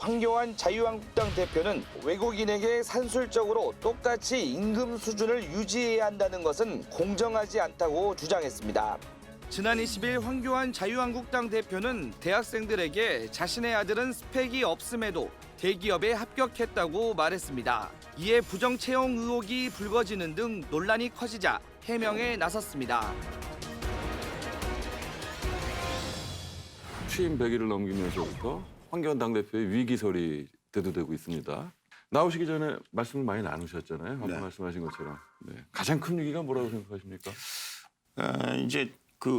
황교안 자유한국당 대표는 외국인에게 산술적으로 똑같이 임금 수준을 유지해야 한다는 것은 공정하지 않다고 주장했습니다. 지난 20일 황교안 자유한국당 대표는 대학생들에게 자신의 아들은 스펙이 없음에도 대기업에 합격했다고 말했습니다. 이에 부정 채용 의혹이 불거지는 등 논란이 커지자 해명에 나섰습니다. 취임 100일을 넘기면서부터 황교안 당대표의 위기설이 대두되고 있습니다. 나오시기 전에 말씀을 많이 나누셨잖아요. 아까 말씀하신 것처럼. 네. 가장 큰 위기가 뭐라고 생각하십니까? 이제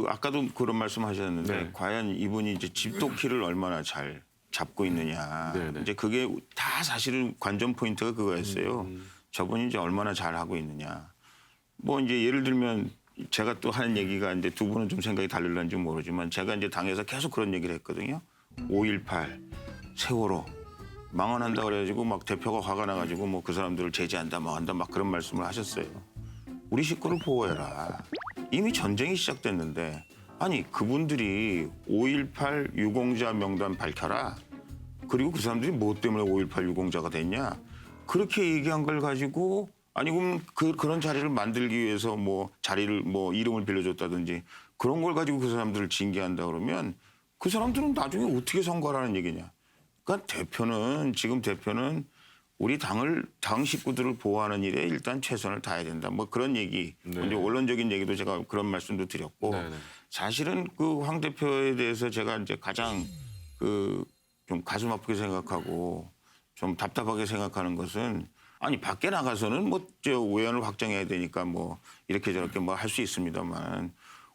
아까도 그런 말씀하셨는데 과연 이분이 이제 집도키를 얼마나 잘 잡고 있느냐. 이제 그게 다 사실은 관전 포인트가 그거였어요. 저분이 이제 얼마나 잘 하고 있느냐. 뭐 이제 예를 들면 제가 또 하는 얘기가 이제 두 분은 좀 생각이 다를런지 모르지만 제가 이제 당에서 계속 그런 얘기를 했거든요. 5.18 세월호 망언한다 그래가지고 막 대표가 화가 나가지고 뭐 그 사람들을 제재한다 뭐 한다 막 그런 말씀을 하셨어요. 우리 식구를 보호해라. 이미 전쟁이 시작됐는데 아니 그분들이 5.18 유공자 명단 밝혀라. 그리고 그 사람들이 뭐 때문에 5.18 유공자가 됐냐. 그렇게 얘기한 걸 가지고 아니 그럼 그런 자리를 만들기 위해서 뭐 자리를 뭐 이름을 빌려줬다든지 그런 걸 가지고 그 사람들을 징계한다 그러면 그 사람들은 나중에 어떻게 선거하라는 얘기냐. 그러니까 지금 대표는 우리 당 식구들을 보호하는 일에 일단 최선을 다해야 된다. 뭐 그런 얘기. 이제 원론적인 얘기도 제가 그런 말씀도 드렸고 사실은 황 대표에 대해서 제가 이제 가장 좀 가슴 아프게 생각하고 좀 답답하게 생각하는 것은 아니 밖에 나가서는 뭐 외연을 확장해야 되니까 뭐 이렇게 저렇게 뭐 할 수 있습니다만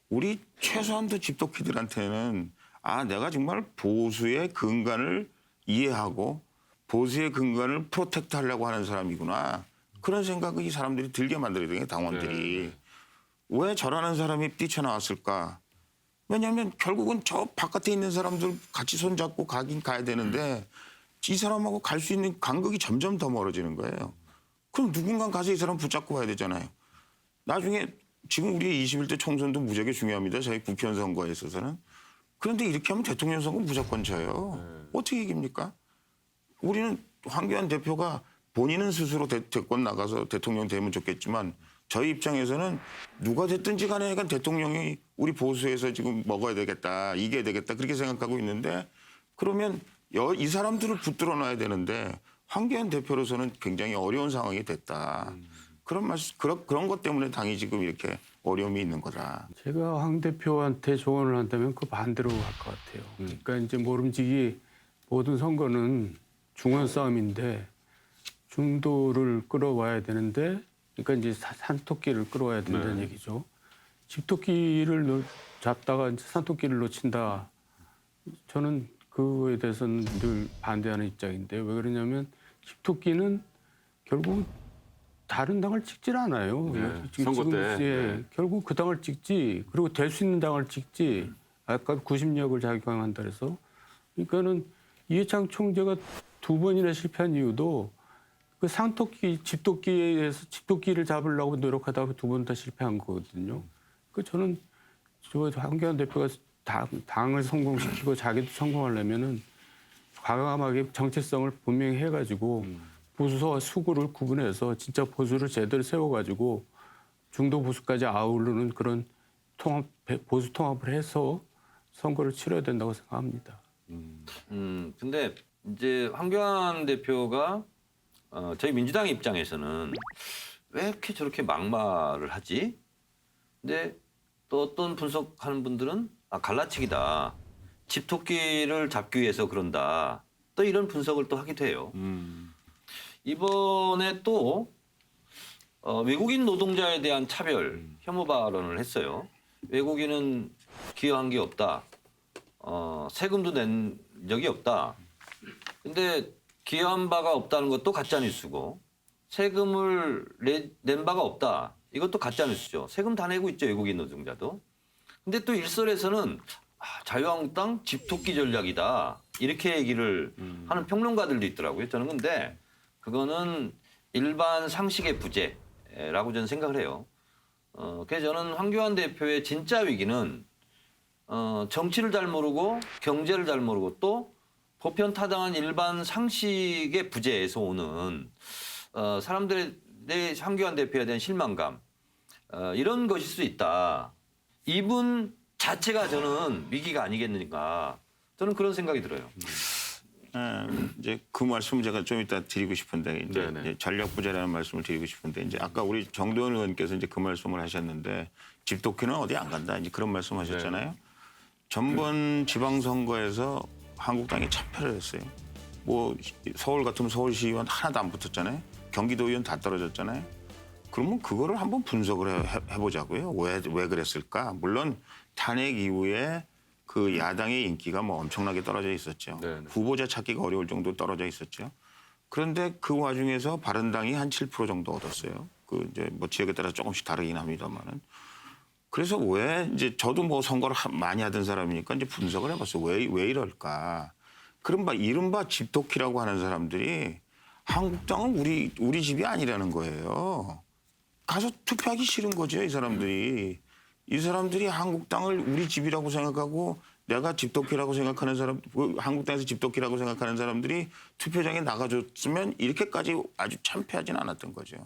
우리 최소한도 집도키들한테는 내가 정말 보수의 근간을 이해하고 보수의 근간을 프로텍트 하려고 하는 사람이구나. 그런 생각을 이 사람들이 들게 만들어야 되는 당원들이. 왜 저라는 사람이 뛰쳐나왔을까? 왜냐하면 결국은 저 바깥에 있는 사람들 같이 손잡고 가긴 가야 되는데 이 사람하고 갈 수 있는 간극이 점점 더 멀어지는 거예요. 그럼 누군가 가서 이 사람 붙잡고 가야 되잖아요. 나중에 지금 우리 21대 총선도 무지하게 중요합니다. 저희 국회의원 선거에 있어서는. 그런데 이렇게 하면 대통령 선거 무조건 져요. 어떻게 이깁니까? 우리는 황교안 대표가 본인은 스스로 대권 나가서 대통령 되면 좋겠지만 저희 입장에서는 누가 됐든지 간에 약간 대통령이 우리 보수에서 지금 먹어야 되겠다, 이겨야 되겠다 그렇게 생각하고 있는데 그러면 이 사람들을 붙들어 놔야 되는데 황교안 대표로서는 굉장히 어려운 상황이 됐다. 그런 것 때문에 당이 지금 이렇게 어려움이 있는 거다. 제가 황 대표한테 조언을 한다면 그 반대로 할 것 같아요. 그러니까 이제 모름지기 모든 선거는 중원 싸움인데 중도를 끌어와야 되는데 그러니까 이제 산토끼를 끌어와야 된다는 얘기죠. 집토끼를 잡다가 이제 산토끼를 놓친다. 저는 그거에 대해서는 늘 반대하는 입장인데 왜 그러냐면 집토끼는 결국 다른 당을 찍질 않아요. 선거 때. 결국 그 당을 찍지. 그리고 될 수 있는 당을 찍지. 아까 90력을 작용한다 그래서. 그러니까는 이해창 총재가 2번이나 실패한 이유도 그 상토끼, 집토끼에서 집토끼를 잡으려고 노력하다가 2번 다 실패한 거거든요. 그 저는 황교안 대표가 당을 성공시키고 자기도 성공하려면은 과감하게 정체성을 분명히 해가지고 보수와 수구를 구분해서 진짜 보수를 제대로 세워가지고 중도 보수까지 아우르는 그런 보수 통합을 해서 선거를 치러야 된다고 생각합니다. 근데 이제 황교안 대표가 저희 민주당 입장에서는 왜 이렇게 저렇게 막말을 하지? 근데 또 어떤 분석하는 분들은 갈라치기다. 집토끼를 잡기 위해서 그런다. 또 이런 분석을 또 하기도 해요. 이번에 또 외국인 노동자에 대한 차별 혐오 발언을 했어요. 외국인은 기여한 게 없다. 세금도 낸 적이 없다. 근데 기여한 바가 없다는 것도 가짜뉴스고 세금을 낸 바가 없다. 이것도 가짜뉴스죠. 세금 다 내고 있죠. 외국인 노동자도. 근데 또 일설에서는 자유한국당 집토끼 전략이다. 이렇게 얘기를 하는 평론가들도 있더라고요. 저는 근데 그거는 일반 상식의 부재라고 저는 생각을 해요. 그래서 저는 황교안 대표의 진짜 위기는 정치를 잘 모르고 경제를 잘 모르고 또 보편타당한 일반 상식의 부재에서 오는 사람들의 내 황교안 대표에 대한 실망감 이런 것일 수 있다. 이분 자체가 저는 위기가 아니겠는가. 저는 그런 생각이 들어요. 이제 그 말씀 제가 좀 이따 드리고 싶은데 이제 네네. 전략 부재라는 말씀을 드리고 싶은데 이제 아까 우리 정도원 의원께서 이제 그 말씀을 하셨는데 집도끼는 어디 안 간다 이제 그런 말씀하셨잖아요. 전번 지방선거에서 한국당이 참패를 했어요. 뭐 서울 같으면 서울시의원 하나도 안 붙었잖아요. 경기도의원 다 떨어졌잖아요. 그러면 그거를 한번 분석을 해보자고요. 왜 그랬을까? 물론 탄핵 이후에 그 야당의 인기가 뭐 엄청나게 떨어져 있었죠. 네네. 후보자 찾기가 어려울 정도로 떨어져 있었죠. 그런데 그 와중에서 바른당이 한 7% 정도 얻었어요. 그 이제 뭐 지역에 따라 조금씩 다르긴 합니다만은. 그래서 왜 이제 저도 뭐 선거를 많이 하던 사람이니까 이제 분석을 해봤어요. 왜 이럴까? 그럼 이른바 집도끼라고 하는 사람들이 한국당은 우리 집이 아니라는 거예요. 가서 투표하기 싫은 거죠, 이 사람들이. 이 사람들이 한국당을 우리 집이라고 생각하고 내가 집도끼라고 생각하는 사람, 한국당에서 집도끼라고 생각하는 사람들이 투표장에 나가줬으면 이렇게까지 아주 참패하진 않았던 거죠.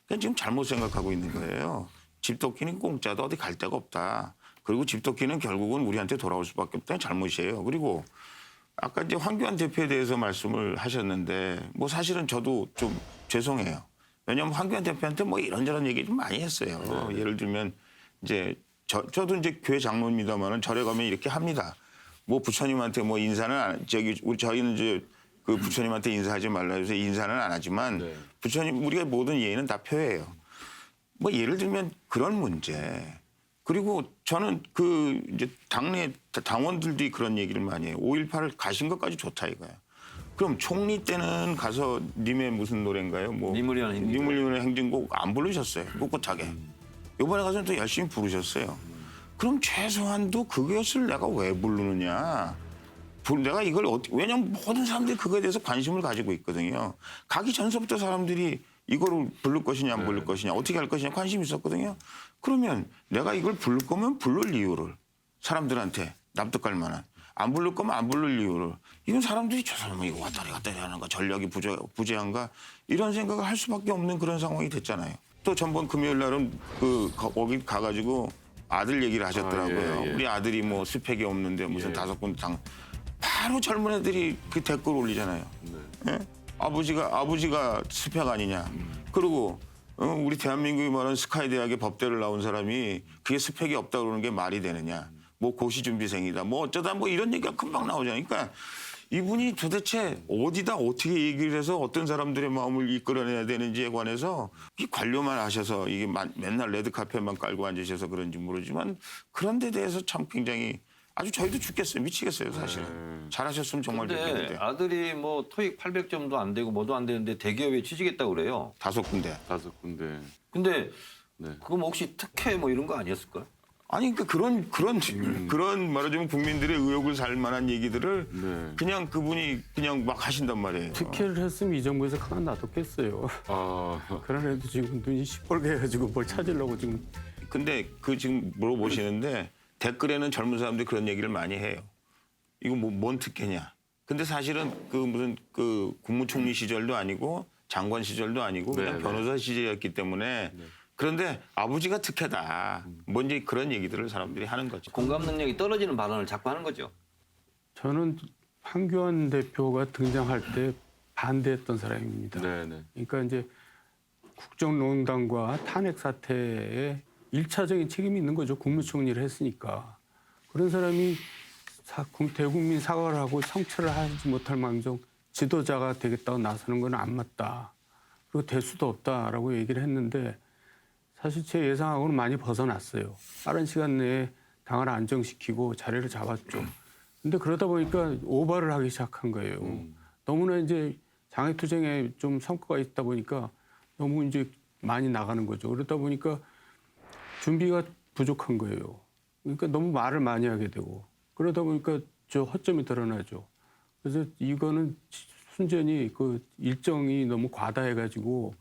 그러니까 지금 잘못 생각하고 있는 거예요. 집도끼는 공짜도 어디 갈 데가 없다. 그리고 집도끼는 결국은 우리한테 돌아올 수밖에 없다는 잘못이에요. 그리고 아까 이제 황교안 대표에 대해서 말씀을 하셨는데 뭐 사실은 저도 좀 죄송해요. 왜냐하면 황교안 대표한테 뭐 이런저런 얘기 좀 많이 했어요. 예를 들면 이제 저도 이제 교회 장로입니다만은 절에 가면 이렇게 합니다. 뭐 부처님한테 뭐 인사는 저희는 이제 그 부처님한테 인사하지 말라 해서 인사는 안 하지만 부처님 우리가 모든 예의는 다 표해요. 뭐 예를 들면 그런 문제. 그리고 저는 그 이제 당내 당원들이 그런 얘기를 많이 해요. 5.18을 가신 것까지 좋다 이거야. 그럼 총리 때는 가서 님의 무슨 노래인가요? 뭐 니물리는 행진곡 안 부르셨어요. 꿋꿋하게. 이번에 가서는 또 열심히 부르셨어요. 그럼 최소한도 그것을 내가 왜 부르느냐. 내가 이걸 왜냐면 모든 사람들이 그거에 대해서 관심을 가지고 있거든요. 가기 전서부터 사람들이 이거를 부를 것이냐 안 부를 것이냐 어떻게 할 것이냐 관심이 있었거든요. 그러면 내가 이걸 부를 거면 부를 이유를 사람들한테 납득할 만한 안 부를 거면 안 부를 이유를 이건 사람들이 저 사람은 이거 왔다리 갔다리 하는가 전략이 부재한가 이런 생각을 할 수밖에 없는 그런 상황이 됐잖아요. 또 전번 금요일 날은 거기 가가지고 아들 얘기를 하셨더라고요. 우리 아들이 뭐 스펙이 없는데 무슨 5군 당 바로 젊은 애들이 그 댓글 올리잖아요. 예? 아버지가 스펙 아니냐. 그리고 우리 대한민국이 말하는 스카이 대학의 법대를 나온 사람이 그게 스펙이 없다 그러는 게 말이 되느냐. 뭐 고시준비생이다. 뭐 어쩌다 뭐 이런 얘기가 금방 나오잖아요. 그러니까 이분이 도대체 어디다 어떻게 얘기를 해서 어떤 사람들의 마음을 이끌어내야 되는지에 관해서 이 관료만 하셔서 이게 맨날 레드카펫만 깔고 앉으셔서 그런지 모르지만 그런 데 대해서 참 굉장히 아주 저희도 죽겠어요. 미치겠어요, 사실은. 잘하셨으면 정말 좋겠는데. 근데 아들이 뭐 토익 800점도 안 되고 뭐도 안 되는데 대기업에 취직했다고 그래요. 5군데. 5군데. 근데 그거 뭐 혹시 특혜 뭐 이런 거 아니었을까요? 아니 그러니까 그런 말하자면 국민들의 의혹을 살 만한 얘기들을 그냥 그분이 그냥 막 하신단 말이에요. 특혜를 했으면 이 정부에서 가만 놔뒀겠어요. 그런 애도 지금 눈이 시뻘게 해가지고 뭘 찾으려고 지금. 근데 그 지금 물어보시는데 댓글에는 젊은 사람들이 그런 얘기를 많이 해요. 이거 뭐 뭔 특혜냐. 근데 사실은 그 무슨 그 국무총리 시절도 아니고 장관 시절도 아니고 그냥 변호사 시절이었기 때문에 그런데 아버지가 특혜다. 뭔지 그런 얘기들을 사람들이 하는 거죠. 공감 능력이 떨어지는 발언을 자꾸 하는 거죠. 저는 황교안 대표가 등장할 때 반대했던 사람입니다. 그러니까 이제 국정농단과 탄핵 사태에 1차적인 책임이 있는 거죠. 국무총리를 했으니까. 그런 사람이 대국민 사과를 하고 성찰을 하지 못할 망정 지도자가 되겠다고 나서는 건 안 맞다. 그리고 될 수도 없다라고 얘기를 했는데 사실 제 예상하고는 많이 벗어났어요. 빠른 시간 내에 당을 안정시키고 자리를 잡았죠. 근데 그러다 보니까 오바를 하기 시작한 거예요. 너무나 이제 장애투쟁에 좀 성과가 있다 보니까 너무 이제 많이 나가는 거죠. 그러다 보니까 준비가 부족한 거예요. 그러니까 너무 말을 많이 하게 되고 그러다 보니까 저 허점이 드러나죠. 그래서 이거는 순전히 그 일정이 너무 과다해가지고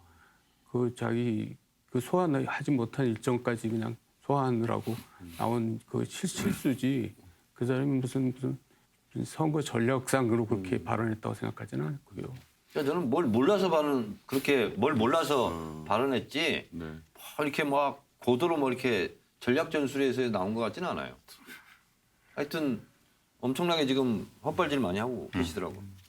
그 자기 그 소화하지 못한 일정까지 그냥 소화하느라고 나온 그 실수지 그 사람이 무슨 선거 전략상으로 그렇게 발언했다고 생각하지는 않고요. 그러니까 저는 뭘 몰라서 발언했지 네. 뭐 이렇게 막 고도로 뭐 이렇게 전략 전술에서 나온 것 같지는 않아요. 하여튼 엄청나게 지금 헛발질 많이 하고 계시더라고.